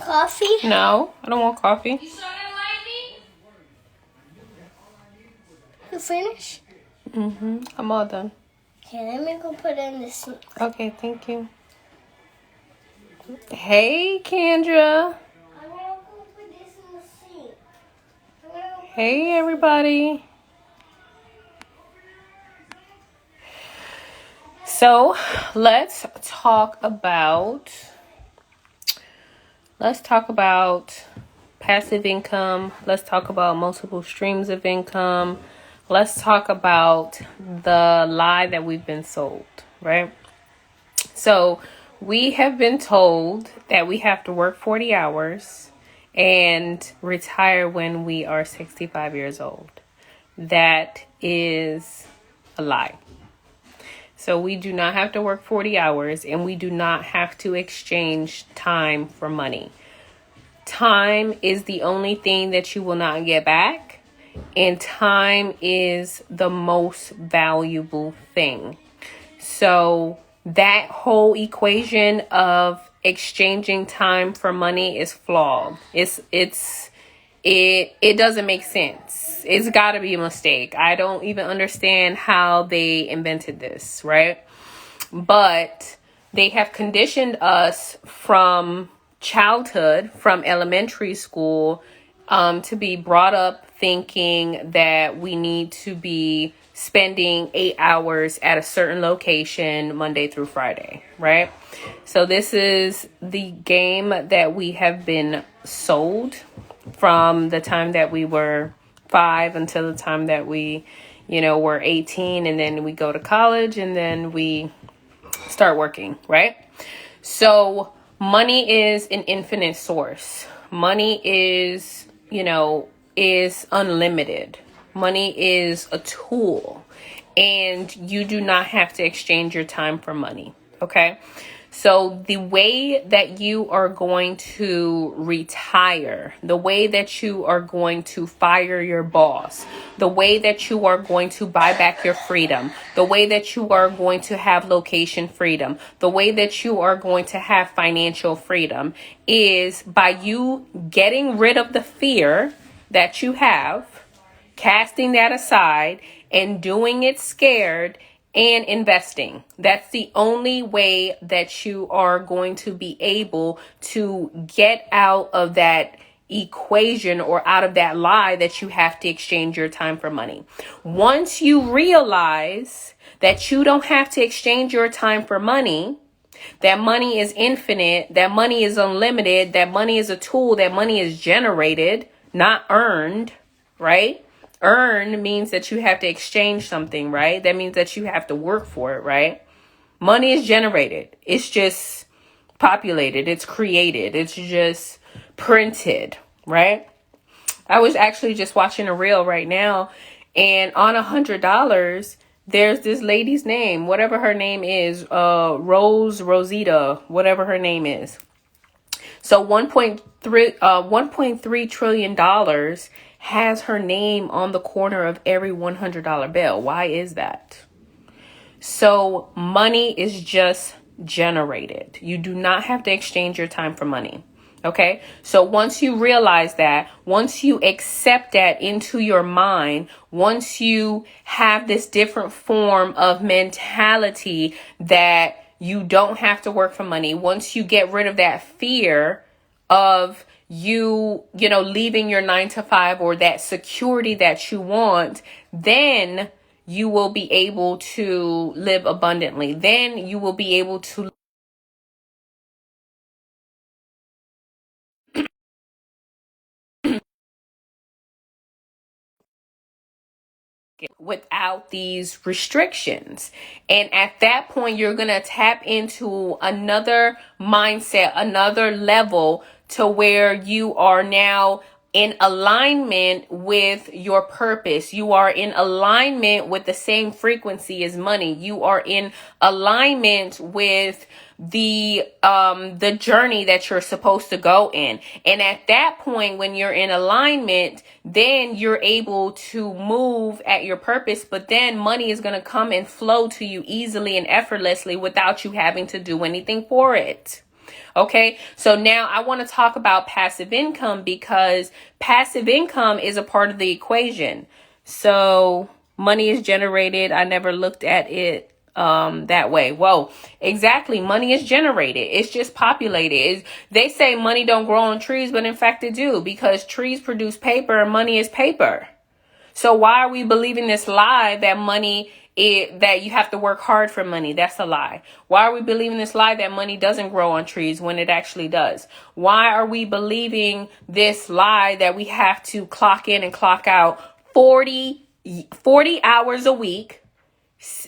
coffee? No, I don't want coffee. You still gonna like me? You finish? I'm all done. Okay, let me go put it in the sink. Okay, thank you. Hey, Kendra. I'm gonna go put this in the sink. Hey, everybody. So let's talk about passive income. Let's talk about multiple streams of income. Let's talk about the lie that we've been sold, right? So we have been told that we have to work 40 hours and retire when we are 65 years old. That is a lie. So we do not have to work 40 hours and we do not have to exchange time for money. Time is the only thing that you will not get back, and time is the most valuable thing. So that whole equation of exchanging time for money is flawed. It doesn't make sense. It's got to be a mistake. I don't even understand how they invented this, right? But they have conditioned us from childhood, from elementary school, to be brought up thinking that we need to be spending 8 hours at a certain location Monday through Friday, right? So this is the game that we have been sold from the time that we were 5 until the time that we, were 18, and then we go to college and then we start working, right? So money is an infinite source. Money is unlimited. Money is a tool, and you do not have to exchange your time for money. Okay. So the way that you are going to retire, the way that you are going to fire your boss, the way that you are going to buy back your freedom, the way that you are going to have location freedom, the way that you are going to have financial freedom is by you getting rid of the fear that you have, casting that aside and doing it scared and investing. That's the only way that you are going to be able to get out of that equation or out of that lie that you have to exchange your time for money. Once you realize that you don't have to exchange your time for money, that money is infinite, that money is unlimited, that money is a tool, that money is generated, not earned, right? Earn means that you have to exchange something, right? That means that you have to work for it, right? Money is generated. It's just populated. It's created. It's just printed, right? I was actually just watching a reel right now, and on $100, there's this lady's name, whatever her name is, Rosita, whatever her name is. So $1.3 trillion has her name on the corner of every $100 bill. Why is that? So money is just generated. You do not have to exchange your time for money. Okay. So once you realize that, once you accept that into your mind, once you have this different form of mentality that you don't have to work for money, once you get rid of that fear of leaving your 9 to 5 or that security that you want, then you will be able to live abundantly. Then you will be able to without these restrictions. And at that point, you're going to tap into another mindset, another level to where you are now in alignment with your purpose. You are in alignment with the same frequency as money. You are in alignment with the journey that you're supposed to go in. And at that point, when you're in alignment, then you're able to move at your purpose, but then money is going to come and flow to you easily and effortlessly without you having to do anything for it. Okay, so now I want to talk about passive income, because passive income is a part of the equation. So money is generated. I never looked at it that way. Well, exactly, money is generated. It's just populated. They say money don't grow on trees, but in fact it do, because trees produce paper and money is paper. So why are we believing this lie that that you have to work hard for money? That's a lie. Why are we believing this lie that money doesn't grow on trees when it actually does? Why are we believing this lie that we have to clock in and clock out 40 hours a week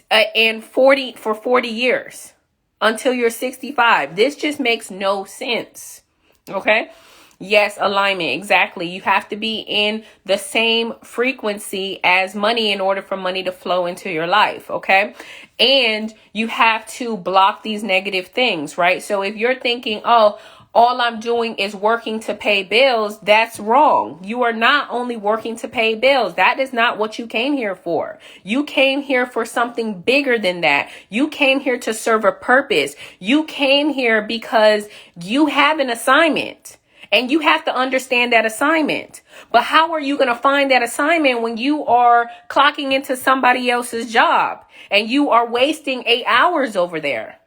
and 40 years until you're 65? This just makes no sense. Okay? Yes, alignment. Exactly. You have to be in the same frequency as money in order for money to flow into your life. Okay. And you have to block these negative things, right? So if you're thinking, oh, all I'm doing is working to pay bills, that's wrong. You are not only working to pay bills. That is not what you came here for. You came here for something bigger than that. You came here to serve a purpose. You came here because you have an assignment. And you have to understand that assignment. But how are you going to find that assignment when you are clocking into somebody else's job and you are wasting 8 hours over there?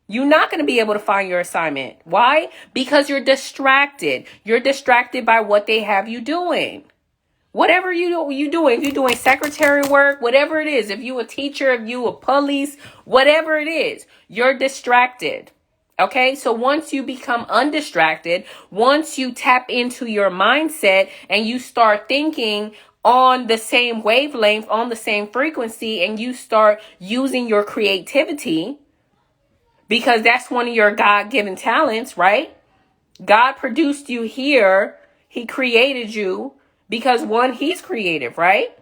You're not going to be able to find your assignment. Why? Because you're distracted. You're distracted by what they have you doing. Whatever you doing, if you're doing secretary work, whatever it is, if you a teacher, if you a police, whatever it is, you're distracted. Okay, so once you become undistracted, once you tap into your mindset and you start thinking on the same wavelength, on the same frequency, and you start using your creativity, because that's one of your God-given talents, right? God produced you here. He created you because, one, he's creative, right?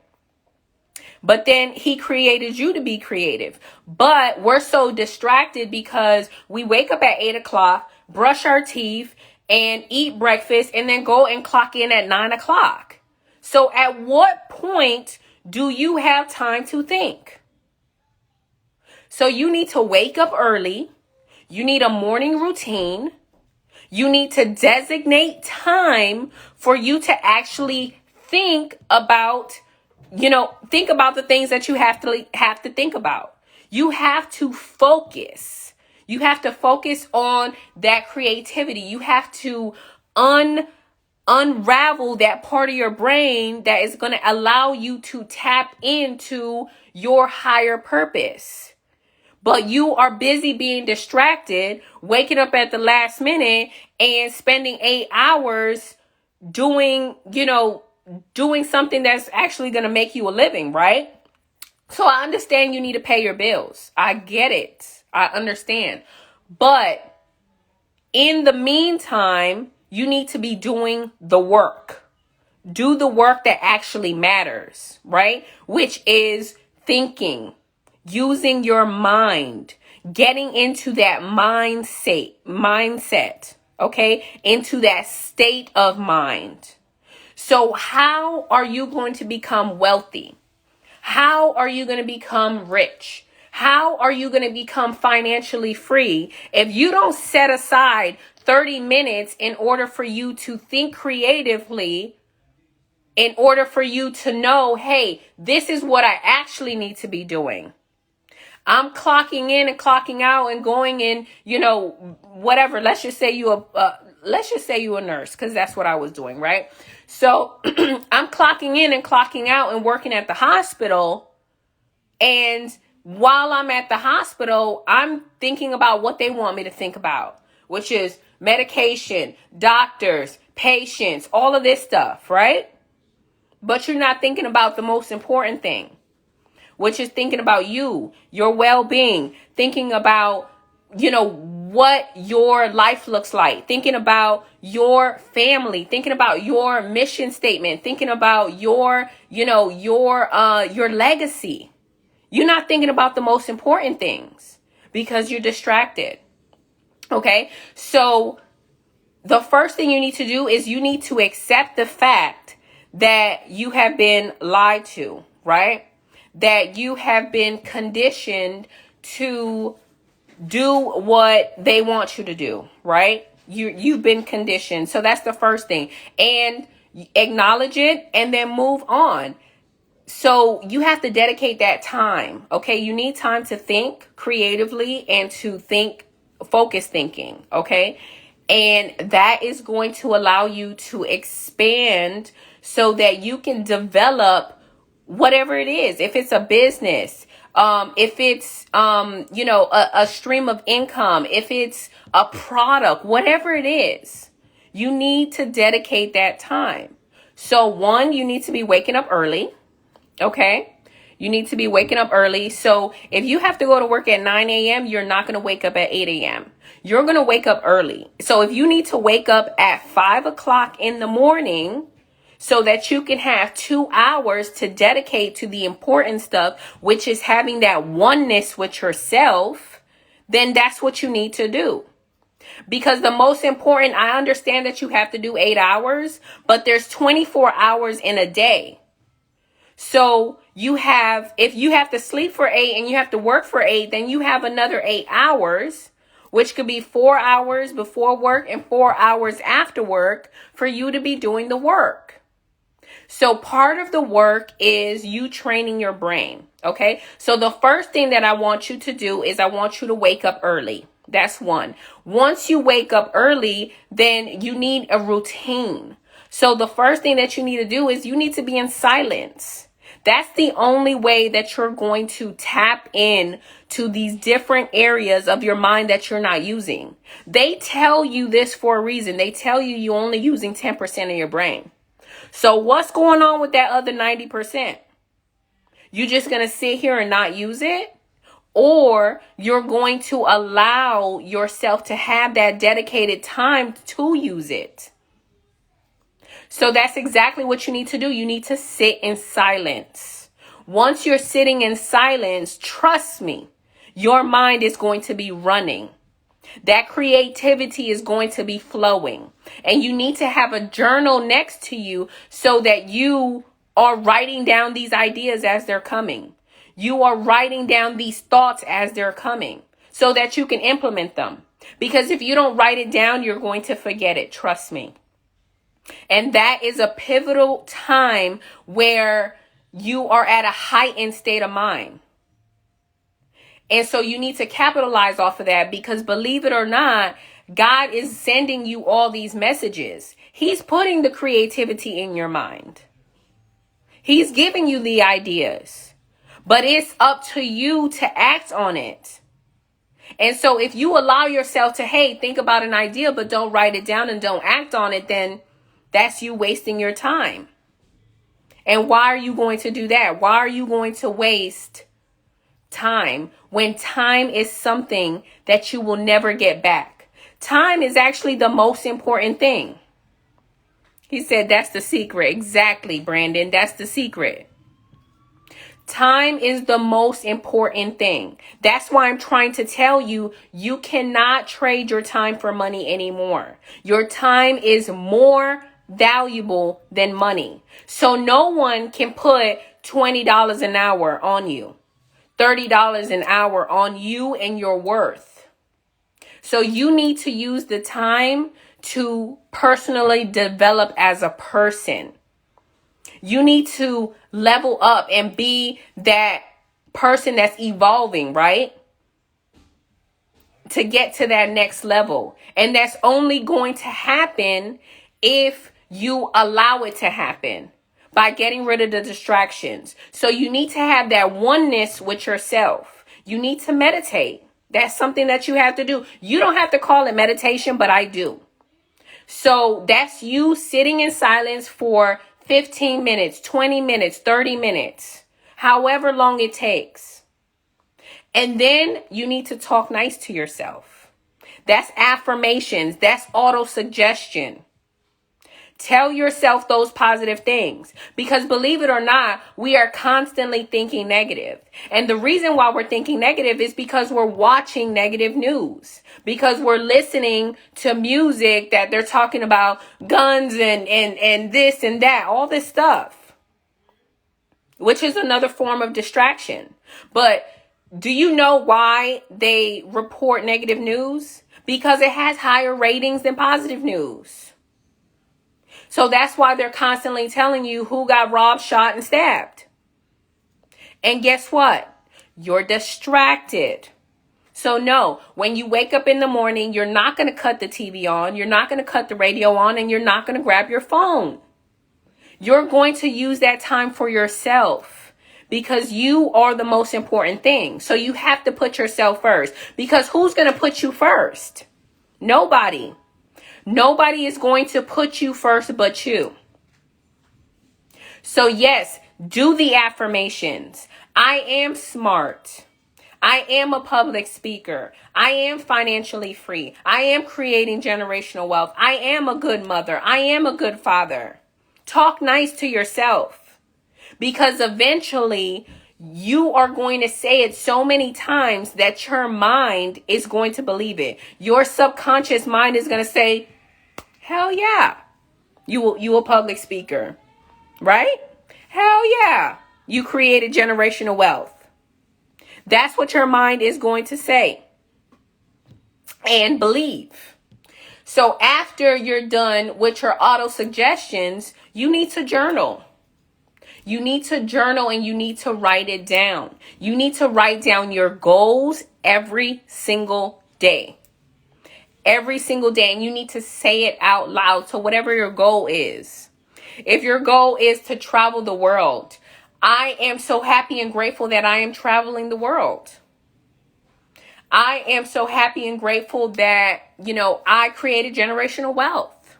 But then he created you to be creative. But we're so distracted because we wake up at 8 o'clock, brush our teeth, and eat breakfast, and then go and clock in at 9 o'clock. So at what point do you have time to think? So you need to wake up early. You need a morning routine. You need to designate time for you to actually think about the things that you have to think about. You have to focus. You have to focus on that creativity. You have to unravel that part of your brain that is going to allow you to tap into your higher purpose. But you are busy being distracted, waking up at the last minute and spending 8 hours doing something that's actually going to make you a living, right? So I understand you need to pay your bills. I get it. I understand. But in the meantime, you need to be doing the work. Do the work that actually matters, right? Which is thinking, using your mind, getting into that mindset, okay? Into that state of mind. So how are you going to become wealthy? How are you going to become rich? How are you going to become financially free if you don't set aside 30 minutes in order for you to think creatively, in order for you to know, hey, this is what I actually need to be doing? I'm clocking in and clocking out and going in, whatever. Let's just say you a nurse, because that's what I was doing, right? So I'm clocking in and clocking out and working at the hospital. And while I'm at the hospital, I'm thinking about what they want me to think about, which is medication, doctors, patients, all of this stuff, right? But you're not thinking about the most important thing, which is thinking about you, your well-being, thinking about, what your life looks like, thinking about your family, thinking about your mission statement, thinking about your legacy. You're not thinking about the most important things because you're distracted. Okay? So the first thing you need to do is you need to accept the fact that you have been lied to, right? That you have been conditioned to do what they want you to do, right? You've been conditioned. So that's the first thing. And acknowledge it and then move on. So you have to dedicate that time. Okay. You need time to think creatively and to think focus thinking. Okay. And that is going to allow you to expand so that you can develop whatever it is. If it's a business, if it's, a stream of income, if it's a product, whatever it is, you need to dedicate that time. So one, you need to be waking up early. Okay. You need to be waking up early. So if you have to go to work at 9 a.m., you're not going to wake up at 8 a.m. You're going to wake up early. So if you need to wake up at 5 o'clock in the morning so that you can have 2 hours to dedicate to the important stuff, which is having that oneness with yourself, then that's what you need to do. Because the most important, I understand that you have to do 8 hours, but there's 24 hours in a day. So if you have to sleep for 8 and you have to work for 8, then you have another 8 hours, which could be 4 hours before work and 4 hours after work for you to be doing the work. So part of the work is you training your brain. Okay. So the first thing that I want you to do is I want you to wake up early. That's one. Once you wake up early, then you need a routine. So the first thing that you need to do is you need to be in silence. That's the only way that you're going to tap in to these different areas of your mind that you're not using. They tell you this for a reason. They tell you you're only using 10% of your brain. So what's going on with that other 90%? You just going to sit here and not use it? Or you're going to allow yourself to have that dedicated time to use it? So that's exactly what you need to do. You need to sit in silence. Once you're sitting in silence, trust me, your mind is going to be running. That creativity is going to be flowing. And you need to have a journal next to you so that you are writing down these ideas as they're coming. You are writing down these thoughts as they're coming so that you can implement them. Because if you don't write it down, you're going to forget it. Trust me. And that is a pivotal time where you are at a heightened state of mind. And so you need to capitalize off of that because believe it or not, God is sending you all these messages. He's putting the creativity in your mind. He's giving you the ideas, but it's up to you to act on it. And so if you allow yourself to, think about an idea, but don't write it down and don't act on it, then that's you wasting your time. And why are you going to do that? Why are you going to waste time when time is something that you will never get back? Time is actually the most important thing. He said that's the secret. Exactly, Brandon. That's the secret. Time is the most important thing. That's why I'm trying to tell you, you cannot trade your time for money anymore. Your time is more valuable than money. So no one can put $20 an hour on you, $30 an hour on you and your worth. So you need to use the time to personally develop as a person. You need to level up and be that person that's evolving, right? To get to that next level. And that's only going to happen if you allow it to happen by getting rid of the distractions. So you need to have that oneness with yourself. You need to meditate. That's something that you have to do. You don't have to call it meditation, but I do. So that's you sitting in silence for 15 minutes, 20 minutes, 30 minutes, however long it takes. And then you need to talk nice to yourself. That's affirmations. That's auto-suggestion. Tell yourself those positive things because believe it or not, we are constantly thinking negative. And the reason why we're thinking negative is because we're watching negative news, because we're listening to music that they're talking about guns and this and that, all this stuff, which is another form of distraction. But Do you know why they report negative news? Because it has higher ratings than positive news. So that's why they're constantly telling you who got robbed, shot, and stabbed. And guess what? You're distracted. So no, when you wake up in the morning, you're not going to cut the TV on, you're not going to cut the radio on, and you're not going to grab your phone. You're going to use that time for yourself because you are the most important thing. So you have to put yourself first, because who's going to put you first? Nobody. Nobody is going to put you first but you. So yes, do the affirmations. I am smart. I am a public speaker. I am financially free. I am creating generational wealth. I am a good mother. I am a good father. Talk nice to yourself, because eventually you are going to say it so many times that your mind is going to believe it. Your subconscious mind is going to say, hell yeah, you a public speaker, right? Hell yeah, you created generational wealth. That's what your mind is going to say and believe. So after you're done with your auto suggestions, you need to journal. You need to journal and you need to write it down. You need to write down your goals every single day. Every single day. And you need to say it out loud. So whatever your goal is. If your goal is to travel the world, I am so happy and grateful that I am traveling the world. I am so happy and grateful that, I created generational wealth.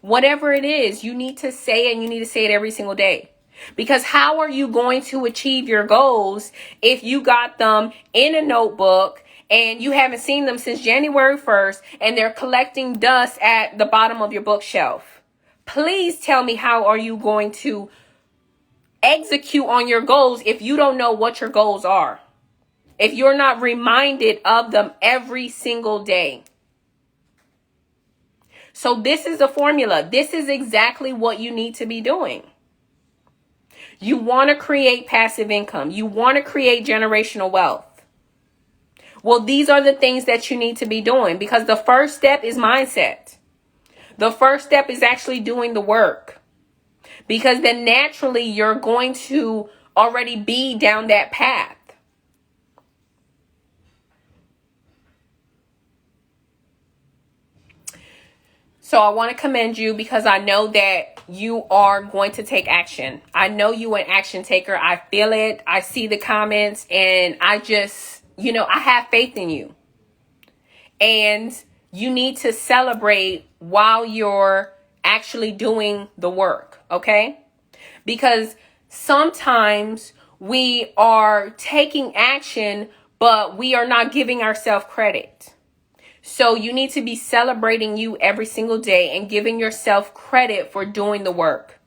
Whatever it is, you need to say it, and you need to say it every single day. Because how are you going to achieve your goals if you got them in a notebook and you haven't seen them since January 1st and they're collecting dust at the bottom of your bookshelf? Please tell me, how are you going to execute on your goals if you don't know what your goals are? If you're not reminded of them every single day. So this is the formula. This is exactly what you need to be doing. You want to create passive income. You want to create generational wealth. Well, these are the things that you need to be doing, because the first step is mindset. The first step is actually doing the work, because then naturally you're going to already be down that path. So I want to commend you, because I know that you are going to take action. I know you an action taker. I feel it. I see the comments, and I just, I have faith in you. And you need to celebrate while you're actually doing the work, okay? Because sometimes we are taking action, but we are not giving ourselves credit. So you need to be celebrating you every single day and giving yourself credit for doing the work.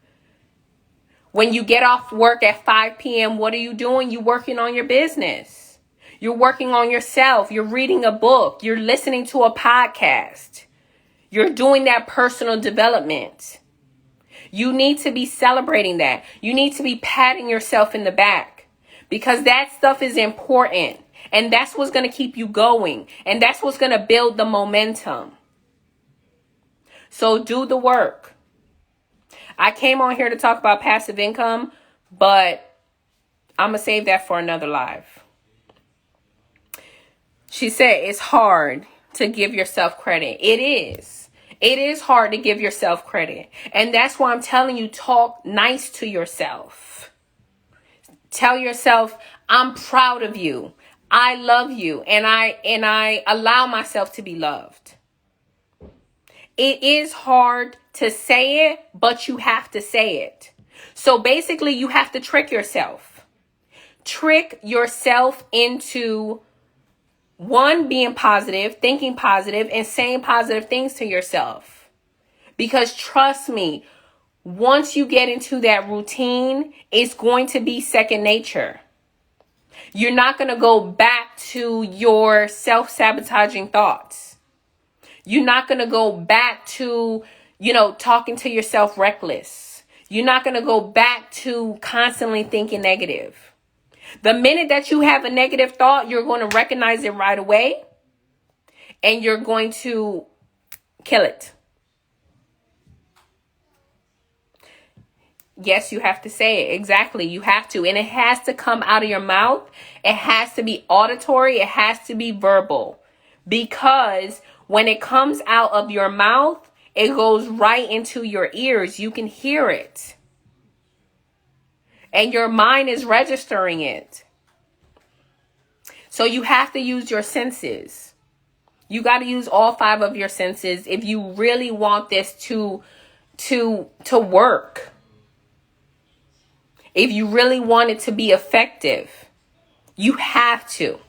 When you get off work at 5 p.m., what are you doing? You're working on your business. You're working on yourself. You're reading a book. You're listening to a podcast. You're doing that personal development. You need to be celebrating that. You need to be patting yourself in the back, because that stuff is important. And that's what's going to keep you going. And that's what's going to build the momentum. So do the work. I came on here to talk about passive income, but I'm going to save that for another live. She said it's hard to give yourself credit. It is. It is hard to give yourself credit. And that's why I'm telling you, talk nice to yourself. Tell yourself, I'm proud of you. I love you, and I allow myself to be loved. It is hard to say it, but you have to say it. So basically, you have to trick yourself. Trick yourself into, one, being positive, thinking positive, and saying positive things to yourself. Because trust me, once you get into that routine, it's going to be second nature. You're not going to go back to your self-sabotaging thoughts. You're not going to go back to, talking to yourself reckless. You're not going to go back to constantly thinking negative. The minute that you have a negative thought, you're going to recognize it right away and you're going to kill it. Yes, you have to say it. Exactly. You have to. And it has to come out of your mouth. It has to be auditory. It has to be verbal. Because when it comes out of your mouth, it goes right into your ears. You can hear it. And your mind is registering it. So you have to use your senses. You got to use all 5 of your senses if you really want this to work. If you really want it to be effective, you have to.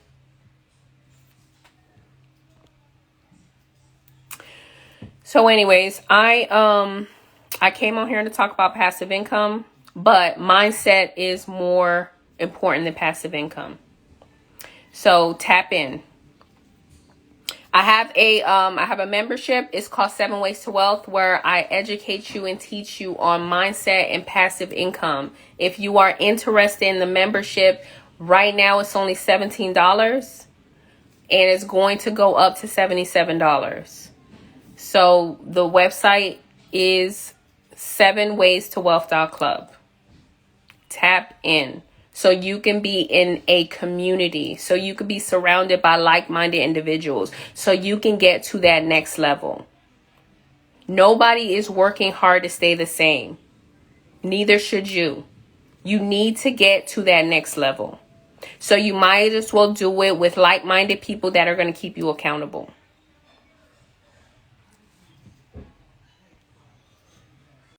So anyways, I came on here to talk about passive income, but mindset is more important than passive income. So tap in. I have a membership. It's called 7 Ways to Wealth, where I educate you and teach you on mindset and passive income. If you are interested in the membership, right now it's only $17 and it's going to go up to $77. So the website is 7waystowealth.club. Tap in. So you can be in a community. So you can be surrounded by like-minded individuals. So you can get to that next level. Nobody is working hard to stay the same. Neither should you. You need to get to that next level. So you might as well do it with like-minded people that are going to keep you accountable.